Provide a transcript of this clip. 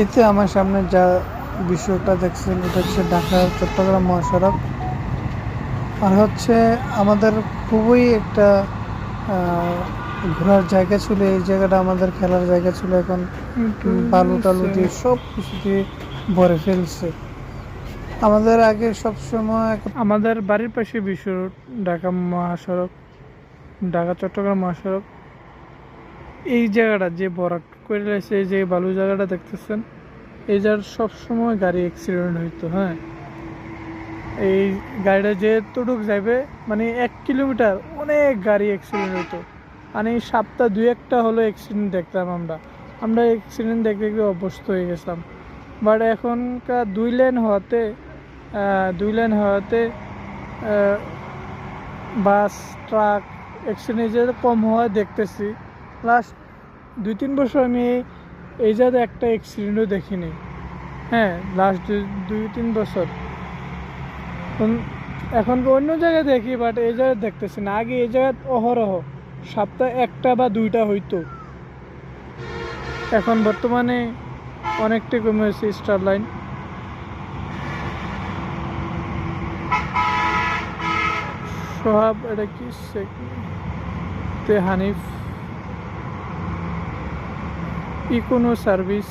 এতে আমার সামনে যা বিষয়টা দেখছেন এটা হচ্ছে ঢাকা চট্টগ্রাম মহাসড়ক। আর হচ্ছে আমাদের খুবই একটা ঘোরার জায়গা ছিল, এই জায়গাটা আমাদের খেলার জায়গা ছিল, এখন বালু টালু দিয়ে সব কিছু দিয়ে ভরে ফেলছে। আমাদের আগে সব সময় আমাদের বাড়ির পাশে বিশ্ব রোড, ঢাকা মহাসড়ক, ঢাকা চট্টগ্রাম মহাসড়ক। এই জায়গাটা যে ভরাট করে রয়েছে, এই যে বালু জায়গাটা দেখতেছেন, এই জায়গার সবসময় গাড়ি অ্যাক্সিডেন্ট হইতো। হ্যাঁ, এই গাড়িটা যেতটুক যাবে মানে 1 কিলোমিটার অনেক গাড়ি অ্যাক্সিডেন্ট হইতো। মানে সপ্তাহ দুই একটা হলো অ্যাক্সিডেন্ট দেখতাম আমরা। আমরা অ্যাক্সিডেন্ট দেখতে দেখতে অভ্যস্ত হয়ে গেছিলাম। বাট এখনকার 2 লেন হওয়াতে বাস, ট্রাক অ্যাক্সিডেন্ট যে কম হওয়া দেখতেছি। লাস্ট 2-3 বছর আমি এই জায়গায় একটা অ্যাক্সিডেন্টও দেখিনি। হ্যাঁ, লাস্ট 2-3 বছর। এখন অন্য জায়গায় দেখি, বাট এই জায়গায় দেখতেছি না। আগে এই জায়গায় অহরহ সপ্তাহে একটা বা দুইটা হইতো। এখন বর্তমানে অনেকটাই কমে গেছে স্টার লাইন। সোহাব, এটা কি তে হানিফ, ইকোনো সার্ভিস।